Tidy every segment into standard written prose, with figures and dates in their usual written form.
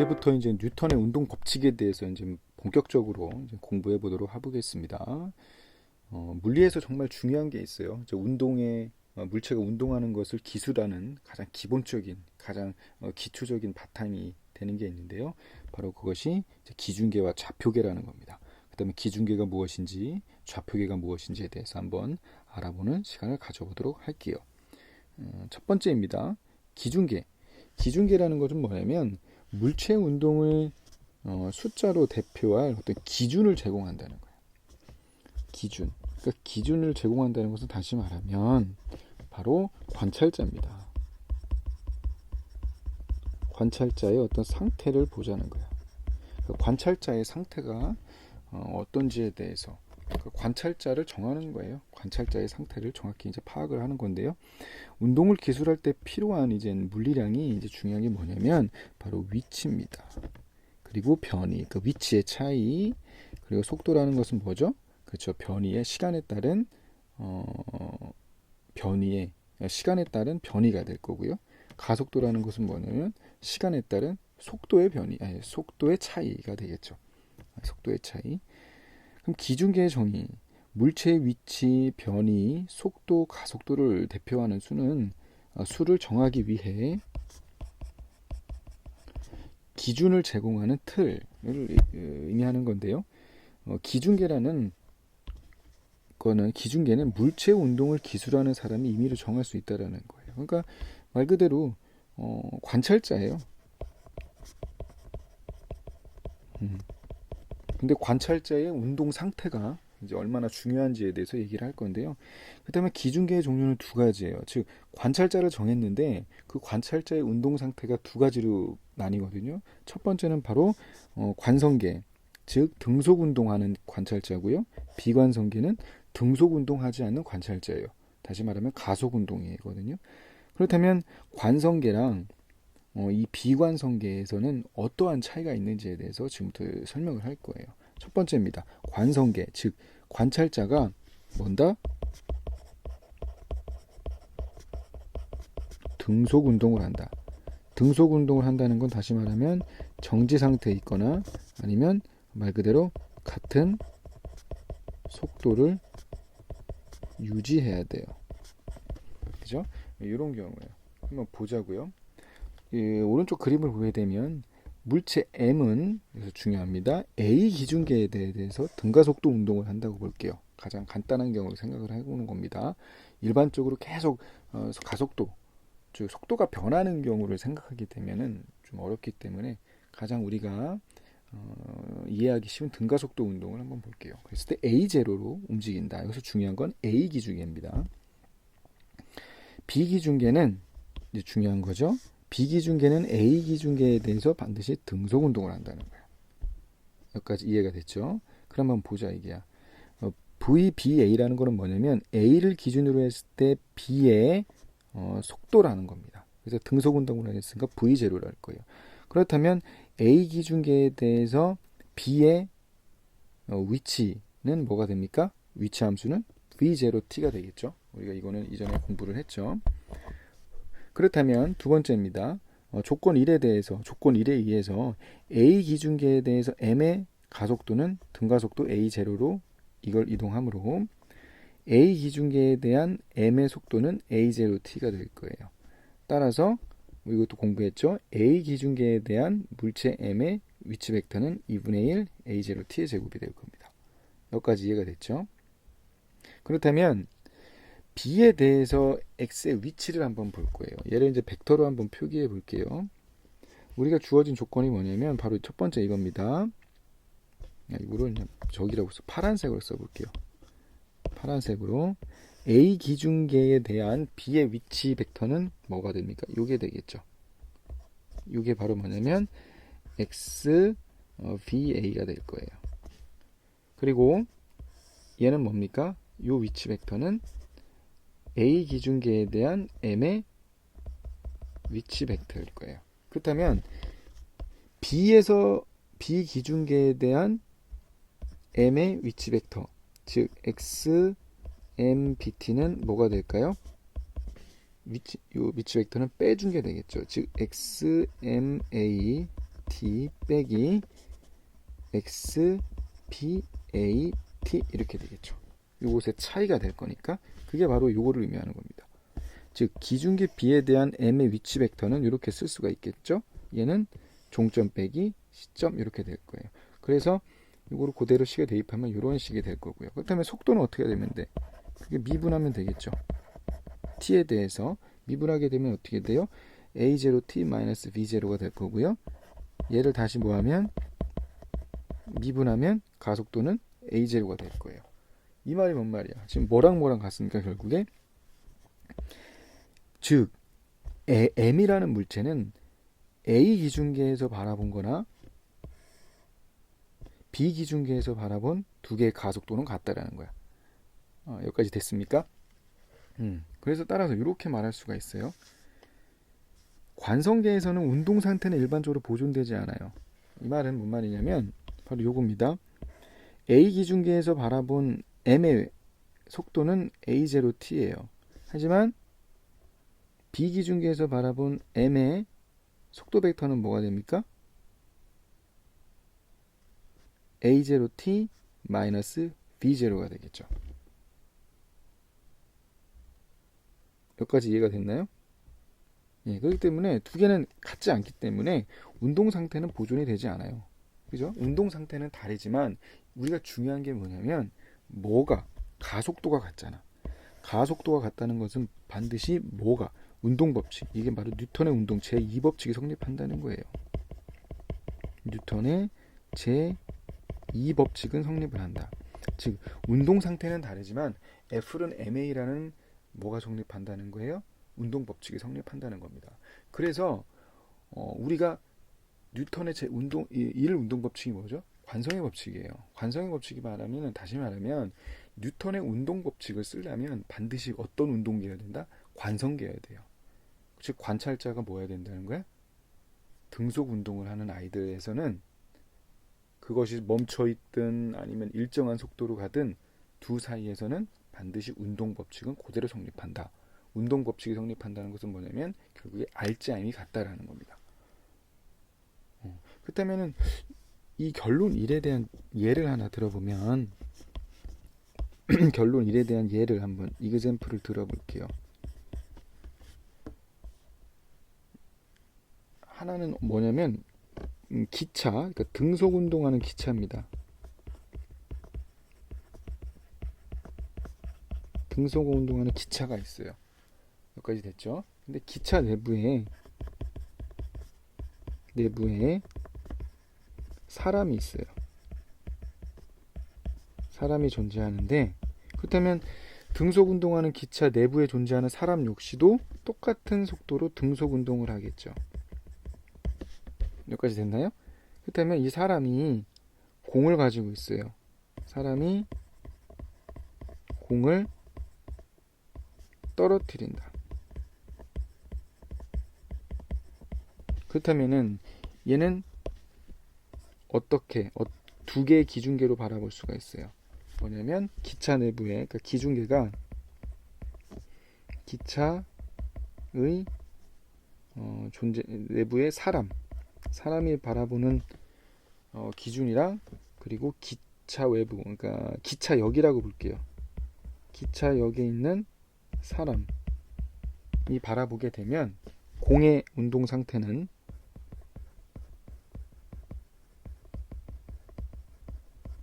이제부터 이제 뉴턴의 운동 법칙에 대해서 이제 본격적으로 이제 공부해 보도록 해보겠습니다. 물리에서 정말 중요한 게 있어요. 이제 물체가 운동하는 것을 기술하는 가장 기본적인, 가장 기초적인 바탕이 되는 게 있는데요. 바로 그것이 이제 기중계와 좌표계라는 겁니다. 그다음에 기중계가 무엇인지, 좌표계가 무엇인지에 대해서 한번 알아보는 시간을 가져보도록 할게요. 첫 번째입니다. 기중계. 기중계라는 것은 뭐냐면 물체 운동을 숫자로 대표할 어떤 기준을 제공한다는 거예요. 기준. 그러니까 기준을 제공한다는 것은 다시 말하면 바로 관찰자입니다. 관찰자의 어떤 상태를 보자는 거예요. 관찰자의 상태가 어떤지에 대해서 관찰자를 정하는 거예요. 관찰자의 상태를 정확히 이제 파악을 하는 건데요. 운동을 기술할 때 필요한 이제 물리량이 이제 중요한 게 뭐냐면 바로 위치입니다. 그리고 변이, 그 위치의 차이, 그리고 속도라는 것은 뭐죠? 그렇죠. 변이의 시간에 따른 시간에 따른 변이가 될 거고요. 가속도라는 것은 뭐냐면 시간에 따른 속도의 속도의 차이가 되겠죠. 속도의 차이. 그럼 기중계의 정의, 물체의 위치, 변이, 속도, 가속도를 대표하는 수를 정하기 위해 기준을 제공하는 틀을 의미하는 건데요. 기중계는 물체 운동을 기술하는 사람이 임의로 정할 수 있다라는 거예요. 그러니까 말 그대로 관찰자예요. 근데 관찰자의 운동 상태가 이제 얼마나 중요한지에 대해서 얘기를 할 건데요. 그다음에 기중계의 종류는 두 가지예요. 즉 관찰자를 정했는데 그 관찰자의 운동 상태가 두 가지로 나뉘거든요. 첫 번째는 바로 관성계, 즉 등속 운동하는 관찰자고요. 비관성계는 등속 운동하지 않는 관찰자예요. 다시 말하면 가속 운동이거든요. 그렇다면 관성계랑 이 비관성계에서는 어떠한 차이가 있는지에 대해서 지금부터 설명을 할 거예요. 첫 번째입니다. 관성계, 즉 관찰자가 뭔다? 등속 운동을 한다. 등속 운동을 한다는 건 다시 말하면 정지 상태에 있거나 아니면 말 그대로 같은 속도를 유지해야 돼요. 그죠? 이런 경우예요. 한번 보자고요. 오른쪽 그림을 보게 되면 물체 M은 그래서 중요합니다. A 기준계에 대해서 등가속도 운동을 한다고 볼게요. 가장 간단한 경우를 생각을 해보는 겁니다. 일반적으로 계속 가속도, 즉 속도가 변하는 경우를 생각하게 되면은 좀 어렵기 때문에 가장 우리가 이해하기 쉬운 등가속도 운동을 한번 볼게요. 그랬을 때 A0로 움직인다. 여기서 중요한 건 A 기준계입니다. B 기준계는 이제 중요한 거죠. 비기중계는 A 기준계에 대해서 반드시 등속 운동을 한다는 거야. 여기까지 이해가 됐죠? 그럼 한번 보자 이게야. VBA라는 거는 뭐냐면 A를 기준으로 했을 때 B의 속도라는 겁니다. 그래서 등속 운동을 했으니까 V0를 할 거예요. 그렇다면 A 기준계에 대해서 B의 위치는 뭐가 됩니까? 위치 함수는 V0T가 되겠죠. 우리가 이거는 이전에 공부를 했죠. 그렇다면 두 번째입니다. 조건 1에 의해서 A 기준계에 대해서 M의 가속도는 등가속도 A0로 이걸 이동하므로 A 기준계에 대한 M의 속도는 A0T가 될 거예요. 따라서 이것도 공부했죠. A 기준계에 대한 물체 M의 위치 벡터는 2분의 1 A0T의 제곱이 될 겁니다. 여기까지 이해가 됐죠? 그렇다면 B에 대해서 X의 위치를 한번 볼 거예요. 얘를 이제 벡터로 한번 표기해 볼게요. 우리가 주어진 조건이 뭐냐면 바로 첫 번째 이겁니다. 이거를 그냥 저기라고 파란색으로 써볼게요. 파란색으로 A 기준계에 대한 B의 위치 벡터는 뭐가 됩니까? 요게 되겠죠. 요게 바로 뭐냐면 XVA가 될 거예요. 그리고 얘는 뭡니까? 요 위치 벡터는 A 기준계에 대한 M의 위치 벡터일 거예요. 그렇다면 B에서 B 기준계에 대한 M의 위치 벡터, 즉 XMBT는 뭐가 될까요? 요 위치 벡터는 빼준 게 되겠죠. 즉 XMAT t 빼기 x p a t 이렇게 되겠죠. 요것의 차이가 될 거니까 그게 바로 요거를 의미하는 겁니다. 즉 기준기 b에 대한 m의 위치 벡터는 이렇게 쓸 수가 있겠죠. 얘는 종점 빼기 시점 이렇게 될 거예요. 그래서 이거를 그대로 식에 대입하면 이런 식이 될 거고요. 그렇다면 속도는 어떻게 되면 돼? 그게 미분하면 되겠죠. t에 대해서 미분하게 되면 어떻게 돼요? a0t-v0가 될 거고요. 얘를 다시 뭐하면 미분하면 가속도는 a0가 될 거예요. 이 말이 뭔 말이야? 지금 뭐랑 같습니까? 결국에 즉 m이라는 물체는 a 기준계에서 바라본 거나 b 기준계에서 바라본 두 개의 가속도는 같다라는 거야. 여기까지 됐습니까? 그래서 따라서 이렇게 말할 수가 있어요. 관성계에서는 운동 상태는 일반적으로 보존되지 않아요. 이 말은 뭔 말이냐면 바로 요겁니다. A 기준계에서 바라본 m의 속도는 a0t예요. 하지만 B 기준계에서 바라본 m의 속도 벡터는 뭐가 됩니까? a0t-v0가 되겠죠. 여기까지 이해가 됐나요? 예, 그렇기 때문에 두 개는 같지 않기 때문에 운동 상태는 보존이 되지 않아요. 그죠? 운동 상태는 다르지만 우리가 중요한 게 뭐냐면 뭐가 가속도가 같잖아. 가속도가 같다는 것은 반드시 뭐가 운동 법칙, 이게 바로 뉴턴의 운동 제2법칙이 성립한다는 거예요. 뉴턴의 제2법칙은 성립을 한다. 즉 운동 상태는 다르지만 F는 ma라는 뭐가 성립한다는 거예요? 운동 법칙이 성립한다는 겁니다. 그래서 우리가 뉴턴의 일 운동 법칙이 뭐죠? 관성의 법칙이에요. 관성의 법칙이 말하면 다시 말하면 뉴턴의 운동 법칙을 쓰려면 반드시 어떤 운동계여야 된다? 관성계여야 돼요. 즉 관찰자가 뭐여야 된다는 거야? 등속 운동을 하는 아이들에서는 그것이 멈춰 있든 아니면 일정한 속도로 가든 두 사이에서는 반드시 운동 법칙은 그대로 성립한다. 운동 법칙이 성립한다는 것은 뭐냐면 결국에 알짜임이 같다라는 겁니다. 그렇다면은 이 결론 1에 대한 예를 하나 들어보면 결론 1에 대한 예를 한번 이그젬플을 들어볼게요. 하나는 뭐냐면 기차, 그러니까 등속 운동하는 기차입니다. 등속 운동하는 기차가 있어요. 여기까지 됐죠? 근데 기차 내부에 사람이 있어요. 사람이 존재하는데 그렇다면 등속 운동하는 기차 내부에 존재하는 사람 역시도 똑같은 속도로 등속 운동을 하겠죠. 여기까지 됐나요? 그렇다면 이 사람이 공을 가지고 있어요. 사람이 공을 떨어뜨린다. 그렇다면은 얘는 어떻게 두 개의 기준계로 바라볼 수가 있어요. 뭐냐면 기차 내부에 그러니까 기준계가 기차의 존재 내부의 사람이 바라보는 기준이랑 그리고 기차 외부 그러니까 기차역이라고 볼게요. 기차역에 있는 사람이 바라보게 되면 공의 운동 상태는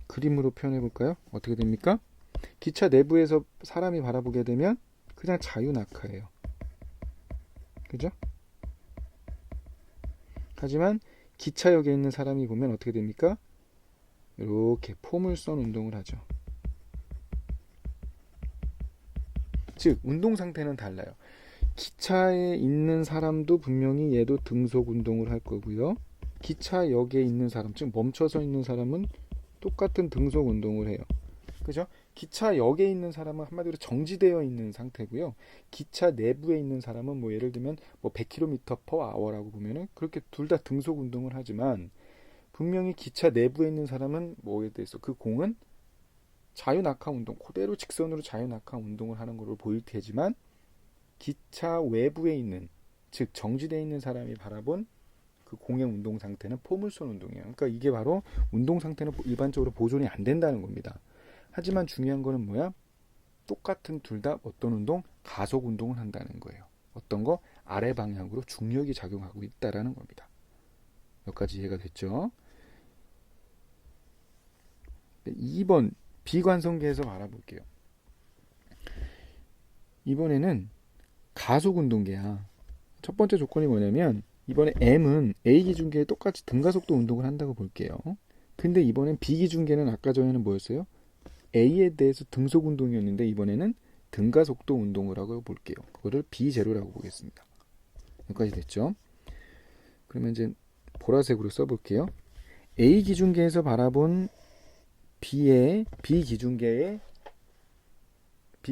그림으로 표현해 볼까요? 어떻게 됩니까? 기차 내부에서 사람이 바라보게 되면 그냥 자유낙하예요. 그죠? 하지만 기차역에 있는 사람이 보면 어떻게 됩니까? 이렇게 포물선 운동을 하죠. 즉 운동 상태는 달라요. 기차에 있는 사람도 분명히 얘도 등속 운동을 할 거고요. 기차역에 있는 사람, 즉 멈춰서 있는 사람은 똑같은 등속 운동을 해요. 그죠? 기차역에 있는 사람은 한마디로 정지되어 있는 상태고요. 기차 내부에 있는 사람은 뭐 예를 들면 뭐 100km/h라고 보면은 그렇게 둘 다 등속 운동을 하지만 분명히 기차 내부에 있는 사람은 뭐에 대해서 그 공은 자유낙하 운동, 그대로 직선으로 자유낙하 운동을 하는 걸로 보일 테지만 기차 외부에 있는 즉 정지되어 있는 사람이 바라본 그 공의 운동 상태는 포물선 운동이에요. 그러니까 이게 바로 운동 상태는 일반적으로 보존이 안 된다는 겁니다. 하지만 중요한 거는 뭐야? 똑같은 둘 다 어떤 운동? 가속 운동을 한다는 거예요. 어떤 거? 아래 방향으로 중력이 작용하고 있다라는 겁니다. 여기까지 이해가 됐죠? 2번 비관성계에서 바라볼게요. 이번에는 가속 운동계야. 첫 번째 조건이 뭐냐면 이번에 M은 A 기준계에 똑같이 등가속도 운동을 한다고 볼게요. 근데 이번엔 B 기준계는 아까 전에는 뭐였어요? A에 대해서 등속 운동이었는데 이번에는 등가속도 운동을 하고 볼게요. 그거를 B0라고 보겠습니다. 여기까지 됐죠? 그러면 이제 보라색으로 써볼게요. A 기준계에서 바라본 B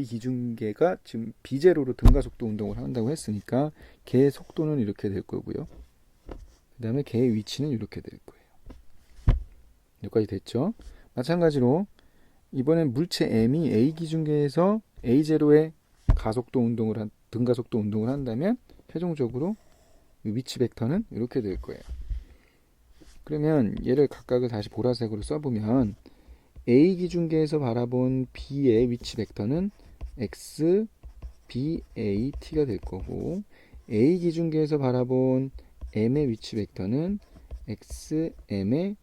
기준계가 지금 B0로 등가속도 운동을 한다고 했으니까 걔의 속도는 이렇게 될 거고요. 그 다음에 걔의 위치는 이렇게 될 거예요. 여기까지 됐죠? 마찬가지로 이번엔 물체 M이 A 기준계에서 A0의 등가속도 운동을 한다면 최종적으로 위치 벡터는 이렇게 될 거예요. 그러면 얘를 각각을 다시 보라색으로 써보면 A 기준계에서 바라본 B의 위치 벡터는 X, B, A, T가 될 거고 A 기준계에서 바라본 M의 위치 벡터는 X, M의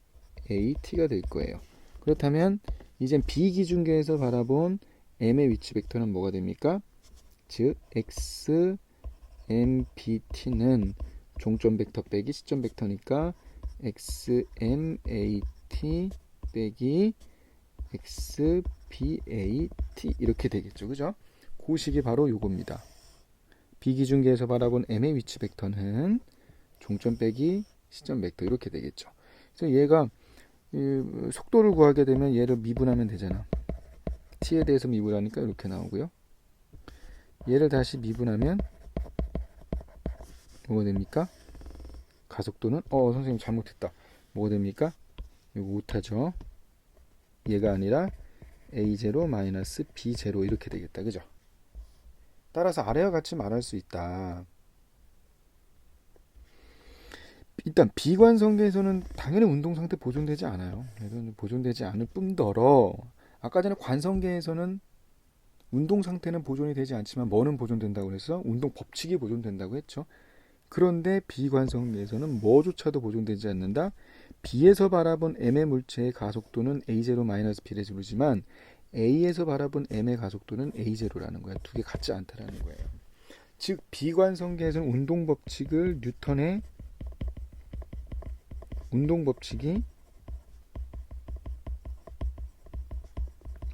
A, T가 될 거예요. 그렇다면 이젠 B 기준계에서 바라본 M의 위치 벡터는 뭐가 됩니까? 즉 X, M, B, T는 종점 벡터 빼기 시점 벡터니까 X, M, A, T 빼기 X, B, A, T 이렇게 되겠죠. 그죠? 그 식이 바로 요겁니다. B 기준계에서 바라본 M의 위치 벡터는 종점 빼기 시점 벡터 이렇게 되겠죠. 그래서 얘가 속도를 구하게 되면 얘를 미분하면 되잖아. T에 대해서 미분하니까 이렇게 나오고요. 얘를 다시 미분하면 뭐가 됩니까? 가속도는 선생님 잘못했다. 뭐가 됩니까? 이거 못하죠. 얘가 아니라 A0 B0 이렇게 되겠다. 그죠? 따라서 아래와 같이 말할 수 있다. 일단 비관성계에서는 당연히 운동상태 보존되지 않아요. 보존되지 않을 뿐더러 아까 전에 관성계에서는 운동상태는 보존이 되지 않지만 뭐는 보존된다고 해서 운동 법칙이 보존된다고 했죠. 그런데 비관성계에서는 뭐조차도 보존되지 않는다. B에서 바라본 M의 물체의 가속도는 A0-B를 부르지만 A에서 바라본 M의 가속도는 A0라는 거야. 두 개 같지 않다라는 거예요. 즉 비관성계에서는 뉴턴의 운동법칙이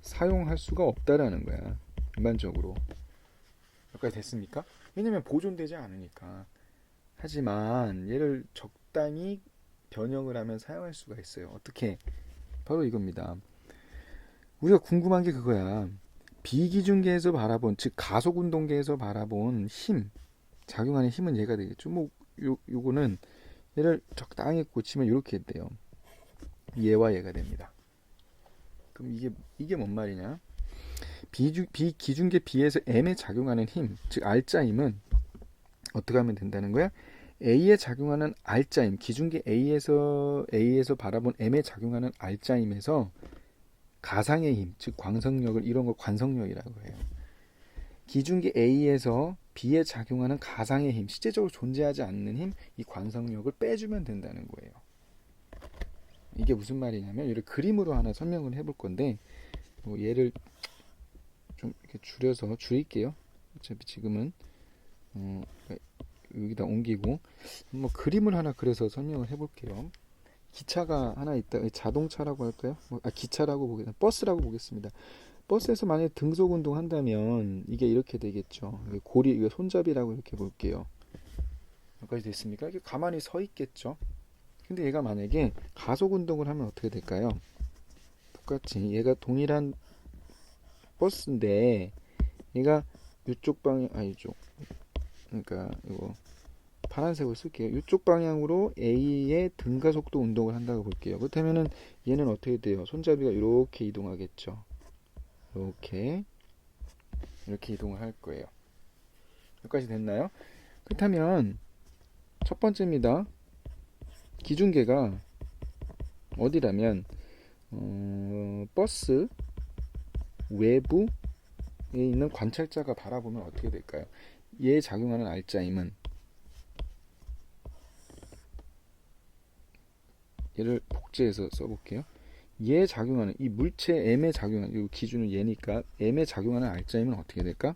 사용할 수가 없다라는 거야. 일반적으로. 여기까지 됐습니까? 왜냐면 보존되지 않으니까. 하지만 얘를 적당히 변형을 하면 사용할 수가 있어요. 어떻게? 바로 이겁니다. 우리가 궁금한 게 그거야. 비기준계에서 바라본, 즉 가속운동계에서 바라본 힘, 작용하는 힘은 얘가 되겠죠. 요거는 얘를 적당히 고치면 이렇게 돼요. 얘와 얘가 됩니다. 그럼 이게 뭔 말이냐? 비기준계 B에서 M에 작용하는 힘, 즉 R자 힘은 어떻게 하면 된다는 거야? A에 작용하는 R자 힘, 기준계 A에서 바라본 M에 작용하는 R자 힘에서 가상의 힘, 즉 광성력을 이런 걸 관성력이라고 해요. 기준계 A에서 B에 작용하는 가상의 힘, 실제적으로 존재하지 않는 힘, 이 관성력을 빼주면 된다는 거예요. 이게 무슨 말이냐면 얘를 그림으로 하나 설명을 해볼 건데 얘를 좀 이렇게 줄일게요. 어차피 지금은 여기다 옮기고 그림을 하나 그려서 설명을 해볼게요. 기차가 하나 있다. 자동차라고 할까요? 기차라고 보겠습니다. 버스라고 보겠습니다. 버스에서 만약에 등속 운동 한다면 이게 이렇게 되겠죠. 고리, 이거 손잡이라고 이렇게 볼게요. 여기까지 됐습니까? 이게 가만히 서 있겠죠. 근데 얘가 만약에 가속 운동을 하면 어떻게 될까요? 똑같이 얘가 동일한 버스인데 얘가 이쪽 방향, 이쪽. 그러니까 이거 파란색으로 쓸게요. 이쪽 방향으로 A의 등가속도 운동을 한다고 볼게요. 그렇다면은 얘는 어떻게 돼요? 손잡이가 이렇게 이동하겠죠. 이렇게 이동을 할 거예요. 여기까지 됐나요? 그렇다면 첫 번째입니다. 기준계가 어디라면 버스 외부에 있는 관찰자가 바라보면 어떻게 될까요? 얘에 작용하는 알짜임은, 얘를 복제해서 써볼게요. 얘에 작용하는 이 물체 M에 작용하는, 이 기준은 얘니까 M에 작용하는 알짜임은 어떻게 될까?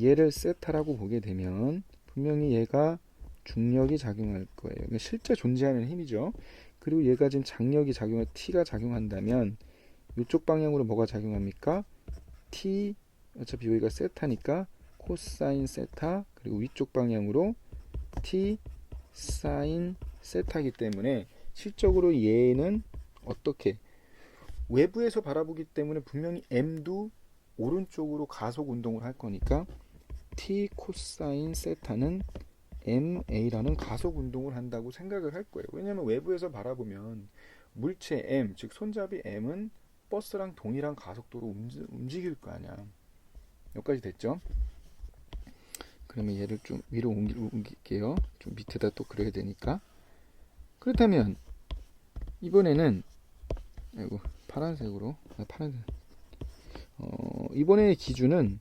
얘를 세타라고 보게 되면 분명히 얘가 중력이 작용할 거예요. 그러니까 실제 존재하는 힘이죠. 그리고 얘가 지금 장력이 작용해 T가 작용한다면 이쪽 방향으로 뭐가 작용합니까? T, 어차피 여기가 세타니까 코사인 세타, 그리고 위쪽 방향으로 T 사인 세타이기 때문에 실적으로 얘는 어떻게 외부에서 바라보기 때문에 분명히 M도 오른쪽으로 가속 운동을 할 거니까 T 코사인 세타는 MA라는 가속 운동을 한다고 생각을 할 거예요. 왜냐하면 외부에서 바라보면 물체 M, 즉 손잡이 M은 버스랑 동일한 가속도로 움직일 거 아니야. 여기까지 됐죠? 그러면 얘를 좀 위로 옮길게요. 좀 밑에다 또 그려야 되니까. 그렇다면 이번에는 아이고 파란색으로 파란색. 이번에 기준은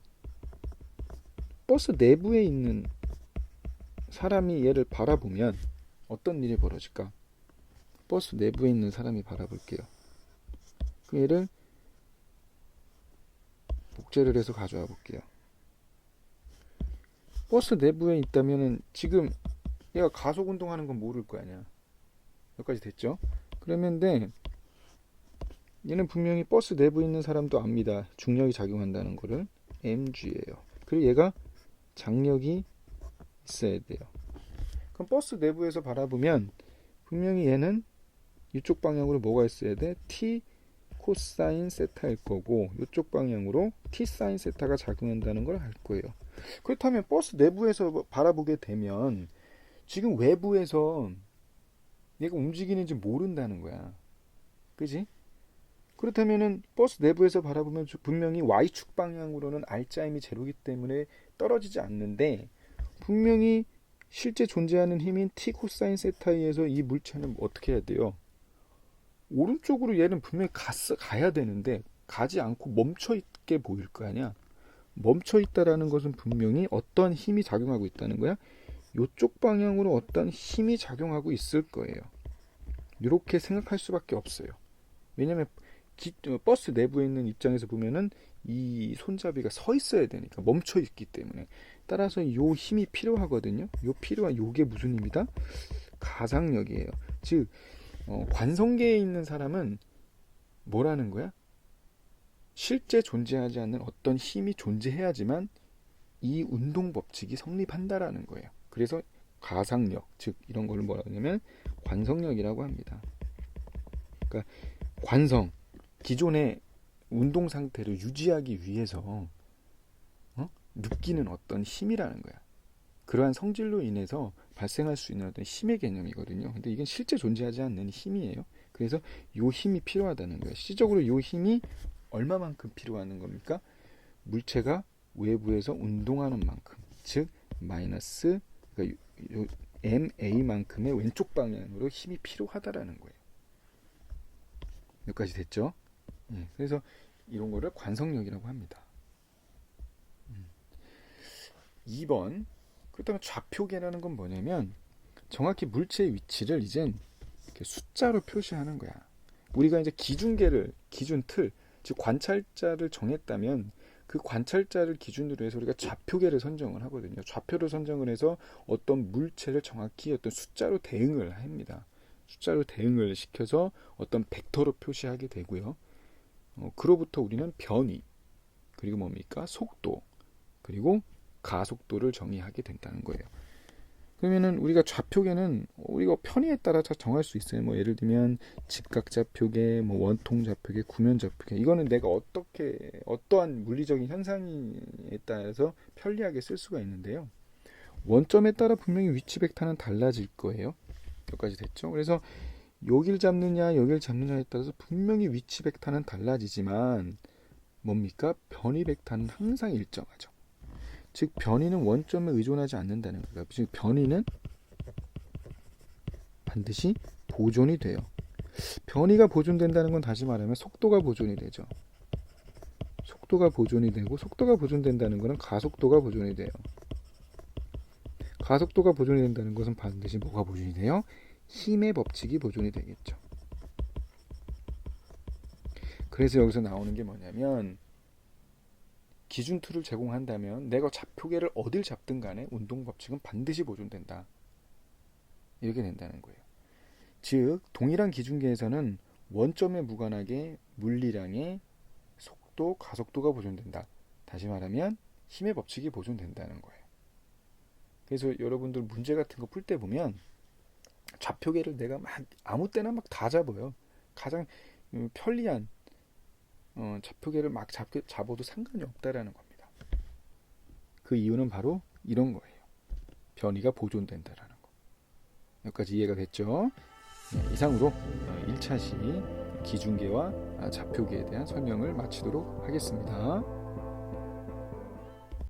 버스 내부에 있는 사람이 얘를 바라보면 어떤 일이 벌어질까? 버스 내부에 있는 사람이 바라볼게요. 그럼 얘를 복제를 해서 가져와 볼게요. 버스 내부에 있다면은 지금 얘가 가속 운동하는 건 모를 거 아니야. 여기까지 됐죠? 그러면 얘는 분명히 버스 내부에 있는 사람도 압니다. 중력이 작용한다는 거를. mg예요. 그리고 얘가 장력이 있어야 돼요. 그럼 버스 내부에서 바라보면 분명히 얘는 이쪽 방향으로 뭐가 있어야 돼? t 코사인 세타일 거고 이쪽 방향으로 t 사인 세타가 작용한다는 걸 알 거예요. 그렇다면 버스 내부에서 바라보게 되면 지금 외부에서 얘가 움직이는지 모른다는 거야. 그지? 그렇다면은 버스 내부에서 바라보면 분명히 Y축 방향으로는 알짜임이 제로이기 때문에 떨어지지 않는데 분명히 실제 존재하는 힘인 T 코사인 세타에 의해서 이 물체는 어떻게 해야 돼요? 오른쪽으로 얘는 분명히 가야 되는데 가지 않고 멈춰 있게 보일 거 아니야. 멈춰 있다라는 것은 분명히 어떤 힘이 작용하고 있다는 거야. 이쪽 방향으로 어떤 힘이 작용하고 있을 거예요. 이렇게 생각할 수밖에 없어요. 왜냐면 버스 내부에 있는 입장에서 보면은 이 손잡이가 서 있어야 되니까 멈춰 있기 때문에 따라서 요 힘이 필요하거든요. 요 필요한 요게 무슨 힘이다? 가상력이에요. 즉 관성계에 있는 사람은 뭐라는 거야? 실제 존재하지 않는 어떤 힘이 존재해야지만 이 운동 법칙이 성립한다라는 거예요. 그래서 가상력, 즉 이런 걸 뭐라고 하냐면 관성력이라고 합니다. 그러니까 관성, 기존의 운동 상태를 유지하기 위해서 느끼는 어떤 힘이라는 거야. 그러한 성질로 인해서 발생할 수 있는 어떤 힘의 개념이거든요. 근데 이건 실제 존재하지 않는 힘이에요. 그래서 요 힘이 필요하다는 거예요. 실질적으로 요 힘이 얼마만큼 필요한 겁니까? 물체가 외부에서 운동하는 만큼, 즉 마이너스 그러니까 MA만큼의 왼쪽 방향으로 힘이 필요하다라는 거예요. 여기까지 됐죠? 그래서 이런 거를 관성력이라고 합니다. 2번. 그렇다면 좌표계라는 건 뭐냐면 정확히 물체의 위치를 이젠 이렇게 숫자로 표시하는 거야. 우리가 이제 기준계를, 기준 틀, 즉 관찰자를 정했다면 그 관찰자를 기준으로 해서 우리가 좌표계를 선정을 하거든요. 좌표를 선정을 해서 어떤 물체를 정확히 어떤 숫자로 대응을 합니다. 숫자로 대응을 시켜서 어떤 벡터로 표시하게 되고요. 그로부터 우리는 변이, 그리고 뭡니까? 속도, 그리고 가속도를 정의하게 된다는 거예요. 그러면은 우리가 좌표계는 우리가 편의에 따라 정할 수 있어요. 뭐 예를 들면 직각좌표계, 뭐 원통좌표계, 구면좌표계. 이거는 내가 어떠한 물리적인 현상에 따라서 편리하게 쓸 수가 있는데요. 원점에 따라 분명히 위치 벡터는 달라질 거예요. 여기까지 됐죠? 그래서 여길 잡느냐 여길 잡느냐에 따라서 분명히 위치 벡터는 달라지지만 뭡니까? 변이 벡터는 항상 일정하죠. 즉 변이는 원점에 의존하지 않는다는 거예요. 즉 변이는 반드시 보존이 돼요. 변이가 보존된다는 건 다시 말하면 속도가 보존이 되죠. 속도가 보존이 되고, 속도가 보존된다는 것은 가속도가 보존이 돼요. 가속도가 보존이 된다는 것은 반드시 뭐가 보존이 돼요? 힘의 법칙이 보존이 되겠죠. 그래서 여기서 나오는 게 뭐냐면, 기준툴을 제공한다면 내가 좌표계를 어딜 잡든 간에 운동 법칙은 반드시 보존된다. 이렇게 된다는 거예요. 즉 동일한 기준계에서는 원점에 무관하게 물리량의 속도, 가속도가 보존된다. 다시 말하면 힘의 법칙이 보존된다는 거예요. 그래서 여러분들 문제 같은 거 풀 때 보면 좌표계를 내가 막 아무 때나 막 다 잡아요. 가장 편리한 좌표계를 막 잡아도 상관이 없다라는 겁니다. 그 이유는 바로 이런 거예요. 변이가 보존된다라는 거. 여기까지 이해가 됐죠? 네, 이상으로 1차 시 기준계와 좌표계에 대한 설명을 마치도록 하겠습니다.